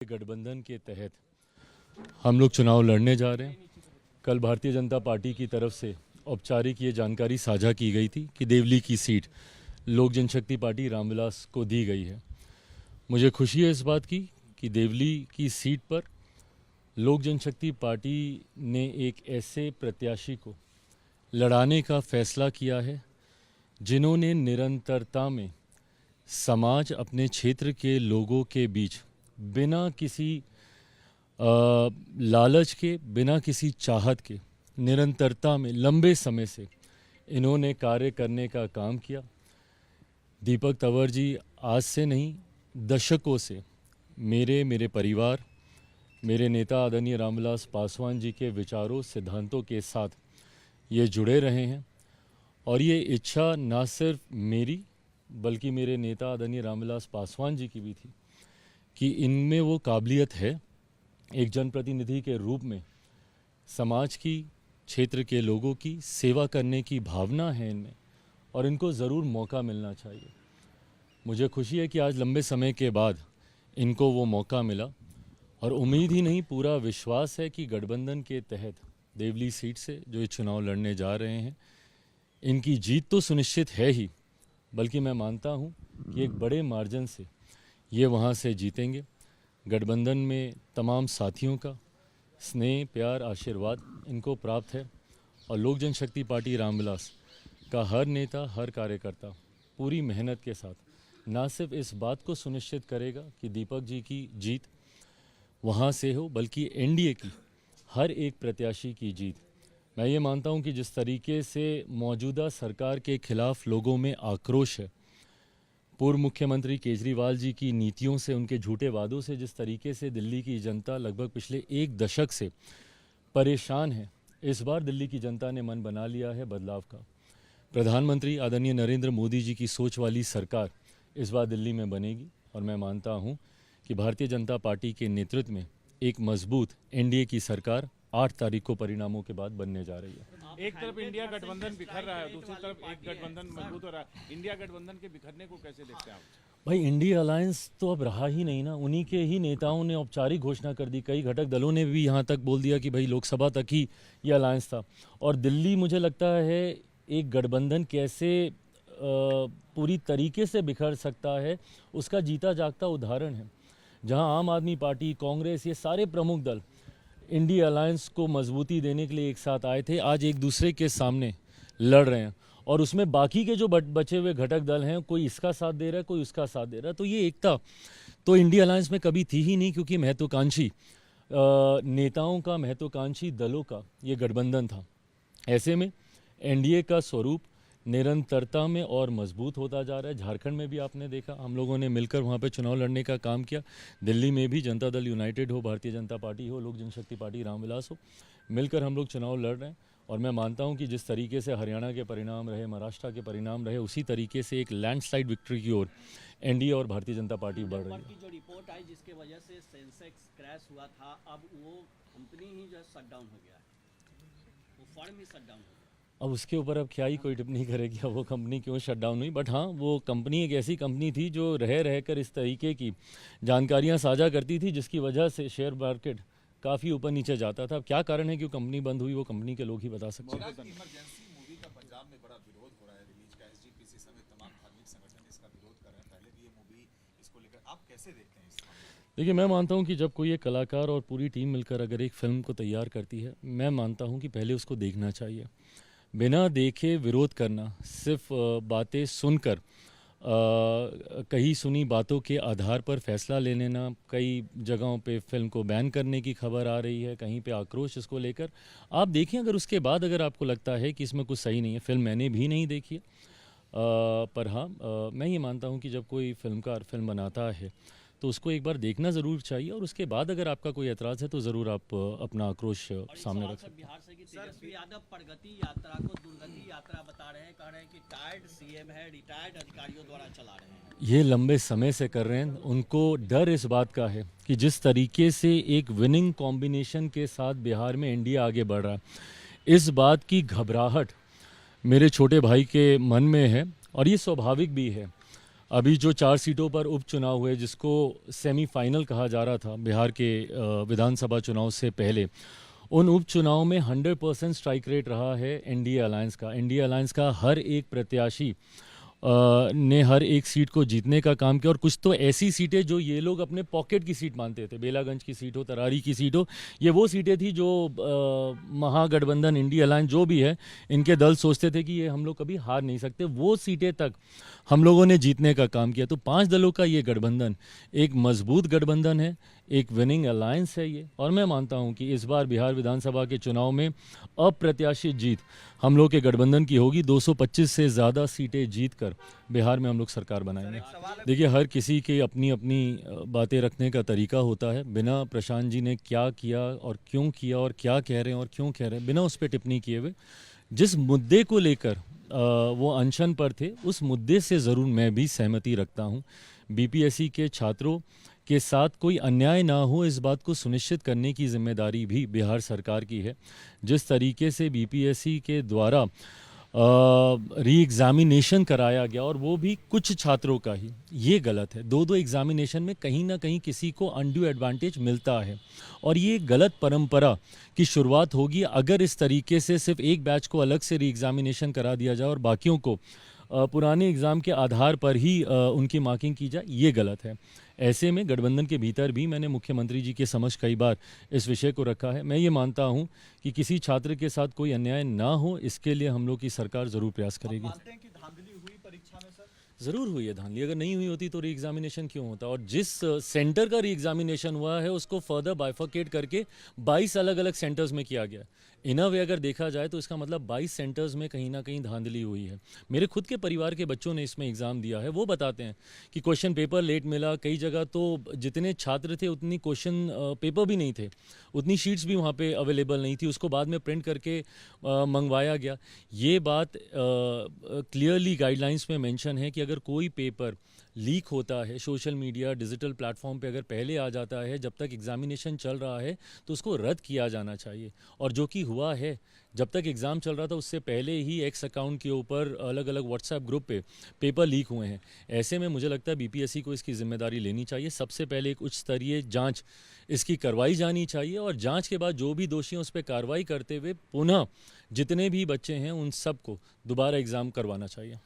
गठबंधन के तहत हम लोग चुनाव लड़ने जा रहे हैं। कल भारतीय जनता पार्टी की तरफ से औपचारिक ये जानकारी साझा की गई थी कि देवली की सीट लोक जनशक्ति पार्टी रामविलास को दी गई है। मुझे खुशी है इस बात की कि देवली की सीट पर लोक जनशक्ति पार्टी ने एक ऐसे प्रत्याशी को लड़ाने का फैसला किया है जिन्होंने निरंतरता में समाज अपने क्षेत्र के लोगों के बीच बिना किसी लालच के, बिना किसी चाहत के निरंतरता में लंबे समय से इन्होंने कार्य करने का काम किया। दीपक तंवर जी आज से नहीं, दशकों से मेरे परिवार, मेरे नेता आदरणीय रामविलास पासवान जी के विचारों, सिद्धांतों के साथ ये जुड़े रहे हैं और ये इच्छा ना सिर्फ मेरी बल्कि मेरे नेता आदरणीय रामविलास पासवान जी की भी थी कि इनमें वो काबिलियत है, एक जनप्रतिनिधि के रूप में समाज की, क्षेत्र के लोगों की सेवा करने की भावना है इनमें और इनको ज़रूर मौका मिलना चाहिए। मुझे खुशी है कि आज लंबे समय के बाद इनको वो मौका मिला और उम्मीद ही नहीं, पूरा विश्वास है कि गठबंधन के तहत देवली सीट से जो ये चुनाव लड़ने जा रहे हैं, इनकी जीत तो सुनिश्चित है ही, बल्कि मैं मानता हूँ कि एक बड़े मार्जिन से ये वहाँ से जीतेंगे। गठबंधन में तमाम साथियों का स्नेह, प्यार, आशीर्वाद इनको प्राप्त है और लोक जनशक्ति पार्टी रामविलास का हर नेता, हर कार्यकर्ता पूरी मेहनत के साथ ना सिर्फ इस बात को सुनिश्चित करेगा कि दीपक जी की जीत वहाँ से हो, बल्कि एनडीए की हर एक प्रत्याशी की जीत। मैं ये मानता हूँ कि जिस तरीके से मौजूदा सरकार के खिलाफ लोगों में आक्रोश है, पूर्व मुख्यमंत्री केजरीवाल जी की नीतियों से, उनके झूठे वादों से जिस तरीके से दिल्ली की जनता लगभग पिछले एक दशक से परेशान है, इस बार दिल्ली की जनता ने मन बना लिया है बदलाव का। प्रधानमंत्री आदरणीय नरेंद्र मोदी जी की सोच वाली सरकार इस बार दिल्ली में बनेगी और मैं मानता हूं कि भारतीय जनता पार्टी के नेतृत्व में एक मजबूत एनडीए की सरकार 8 तारीख को परिणामों के बाद बनने जा रही है। एक तरफ इंडिया गठबंधन बिखर रहा है, दूसरी तरफ एक गठबंधन मजबूत हो रहा है। इंडिया गठबंधन के बिखरने को कैसे देखते हैं आप? भाई, इंडिया अलायंस तो अब रहा ही नहीं ना। उन्हीं के ही नेताओं ने औपचारिक घोषणा कर दी, कई घटक दलों ने भी यहाँ तक बोल दिया कि भाई लोकसभा तक ही ये अलायंस था। और दिल्ली, मुझे लगता है एक गठबंधन कैसे पूरी तरीके से बिखर सकता है, उसका जीता जागता उदाहरण है। जहाँ आम आदमी पार्टी, कांग्रेस, ये सारे प्रमुख दल इंडिया अलायंस को मजबूती देने के लिए एक साथ आए थे, आज एक दूसरे के सामने लड़ रहे हैं और उसमें बाकी के जो बचे हुए घटक दल हैं, कोई इसका साथ दे रहा है, कोई उसका साथ दे रहा है। तो ये एकता तो इंडिया अलायंस में कभी थी ही नहीं, क्योंकि महत्वाकांक्षी नेताओं का, महत्वाकांक्षी दलों का ये गठबंधन था। ऐसे में एनडीए का स्वरूप निरंतरता में और मजबूत होता जा रहा है। झारखंड में भी आपने देखा, हम लोगों ने मिलकर वहाँ पे चुनाव लड़ने का काम किया। दिल्ली में भी जनता दल यूनाइटेड हो, भारतीय जनता पार्टी हो, लोक जनशक्ति पार्टी रामविलास हो, मिलकर हम लोग चुनाव लड़ रहे हैं। और मैं मानता हूं कि जिस तरीके से हरियाणा के परिणाम रहे, महाराष्ट्र के परिणाम रहे, उसी तरीके से एक लैंडस्लाइड विक्ट्री की ओर एनडीए और भारतीय जनता पार्टी बढ़ रही है। जो रिपोर्ट आई जिसके वजह से सेंसेक्स क्रैश हुआ था, अब वो कंपनी ही जो शट डाउन हो गया है, वो फर्म ही शट डाउन हो गया। अब उसके ऊपर अब क्या ही कोई टिप्पणी करेगी, अब वो कंपनी क्यों शट डाउन हुई। बट हाँ, वो कंपनी एक ऐसी कंपनी थी जो रह कर इस तरीके की जानकारियाँ साझा करती थी, जिसकी वजह से शेयर मार्केट काफ़ी ऊपर नीचे जाता था। अब क्या कारण है कि कंपनी बंद हुई, वो कंपनी के लोग ही बता सकते हैं। इमरजेंसी मूवी का पंजाब में बड़ा विरोध हो रहा है रिलीज का, एसजीपीसी समेत तमाम धार्मिक संगठन इसका विरोध कर रहे हैं। पहले भी ये मूवी इसको लेकर आप कैसे देखते हैं इस मामले? देखिए, मैं मानता हूं कि जब कोई एक कलाकार और पूरी टीम मिलकर अगर एक फिल्म को तैयार करती है, मैं मानता हूं कि पहले उसको देखना चाहिए। बिना देखे विरोध करना, सिर्फ बातें सुनकर कहीं सुनी बातों के आधार पर फैसला ले लेना, कई जगहों पे फिल्म को बैन करने की खबर आ रही है, कहीं पे आक्रोश इसको लेकर। आप देखें, अगर उसके बाद अगर आपको लगता है कि इसमें कुछ सही नहीं है, फिल्म मैंने भी नहीं देखी है, पर हाँ, मैं ये मानता हूँ कि जब कोई फिल्मकार फिल्म बनाता है तो उसको एक बार देखना ज़रूर चाहिए और उसके बाद अगर आपका कोई एतराज़ है तो ज़रूर आप अपना आक्रोश सामने रख सकते हैं। बिहार से तेजस्वी यादव प्रगति यात्रा को दुर्गति यात्रा बता रहे हैं, कह रहे हैं कि टायर्ड सीएम है, रिटायर्ड अधिकारियों द्वारा चला रहे हैं। ये लंबे समय से कर रहे हैं। उनको डर इस बात का है कि जिस तरीके से एक विनिंग कॉम्बिनेशन के साथ बिहार में एनडीए आगे बढ़ रहा है, इस बात की घबराहट मेरे छोटे भाई के मन में है और ये स्वाभाविक भी है। अभी जो 4 सीटों पर उपचुनाव हुए, जिसको सेमीफाइनल कहा जा रहा था बिहार के विधानसभा चुनाव से पहले, उन उपचुनाव में 100% स्ट्राइक रेट रहा है एनडीए अलायंस का। एनडीए अलायंस का हर एक प्रत्याशी ने हर एक सीट को जीतने का काम किया, और कुछ तो ऐसी सीटें जो ये लोग अपने पॉकेट की सीट मानते थे, बेलागंज की सीट हो, तरारी की सीट हो, ये वो सीटें थी जो महागठबंधन, इंडिया अलायंस जो भी है, इनके दल सोचते थे कि ये हम लोग कभी हार नहीं सकते। वो सीटें तक हम लोगों ने जीतने का काम किया। तो 5 दलों का ये गठबंधन एक मजबूत गठबंधन है, एक विनिंग अलायंस है ये। और मैं मानता हूं कि इस बार बिहार विधानसभा के चुनाव में अप्रत्याशित जीत हम लोग के गठबंधन की होगी। 225 से ज़्यादा सीटें जीतकर बिहार में हम लोग सरकार बनाएंगे। देखिए, हर किसी की अपनी अपनी बातें रखने का तरीका होता है। बिना प्रशांत जी ने क्या किया और क्यों और क्या कह रहे हैं और क्यों कह रहे हैं, बिना उस पर टिप्पणी किए हुए जिस मुद्दे को लेकर वो अनशन पर थे, उस मुद्दे से ज़रूर मैं भी सहमति रखता हूँ। बीपीएससी के छात्रों के साथ कोई अन्याय ना हो, इस बात को सुनिश्चित करने की जिम्मेदारी भी बिहार सरकार की है। जिस तरीके से बीपीएससी के द्वारा री एग्ज़ामिनेशन कराया गया, और वो भी कुछ छात्रों का ही, ये गलत है। 2-2 एग्ज़ामिनेशन में कहीं ना कहीं किसी को अनड्यू एडवांटेज मिलता है, और ये गलत परंपरा की शुरुआत होगी अगर इस तरीके से सिर्फ एक बैच को अलग से री एग्ज़ामिनेशन करा दिया जाए और बाकियों को पुराने एग्ज़ाम के आधार पर ही उनकी मार्किंग की जाए। ये गलत है। ऐसे में गठबंधन के भीतर भी मैंने मुख्यमंत्री जी के समक्ष कई बार इस विषय को रखा है। मैं ये मानता हूं कि किसी छात्र के साथ कोई अन्याय ना हो, इसके लिए हम लोग की सरकार ज़रूर प्रयास करेगी। मानते हैं कि धांधली हुई परीक्षा में सर? ज़रूर हुई है धांधली। अगर नहीं हुई होती तो री एग्ज़ामिनेशन क्यों होता? और जिस सेंटर का री एग्ज़ामिनेशन हुआ है उसको फर्दर बाइफर्केट करके 22 अलग अलग सेंटर्स में किया गया। इन अ वे अगर देखा जाए तो इसका मतलब 22 सेंटर्स में कहीं ना कहीं धांधली हुई है। मेरे खुद के परिवार के बच्चों ने इसमें एग्ज़ाम दिया है, वो बताते हैं कि क्वेश्चन पेपर लेट मिला। कई जगह तो जितने छात्र थे उतनी क्वेश्चन पेपर भी नहीं थे, उतनी शीट्स भी वहाँ पे अवेलेबल नहीं थी, उसको बाद में प्रिंट करके मंगवाया गया। ये बात क्लियरली गाइडलाइंस में मेंशन है कि अगर कोई पेपर लीक होता है सोशल मीडिया, डिजिटल प्लेटफॉर्म पे अगर पहले आ जाता है जब तक एग्ज़ामिनेशन चल रहा है, तो उसको रद्द किया जाना चाहिए। और जो कि हुआ है, जब तक एग्ज़ाम चल रहा था उससे पहले ही एक्स अकाउंट के ऊपर अलग अलग व्हाट्सएप ग्रुप पे पेपर लीक हुए हैं। ऐसे में मुझे लगता है बीपीएससी को इसकी जिम्मेदारी लेनी चाहिए। सबसे पहले एक उच्च स्तरीय जांच इसकी करवाई जानी चाहिए, और जांच के बाद जो भी दोषी हैं उस पर कार्रवाई करते हुए पुनः जितने भी बच्चे हैं उन सबको दोबारा एग्ज़ाम करवाना चाहिए।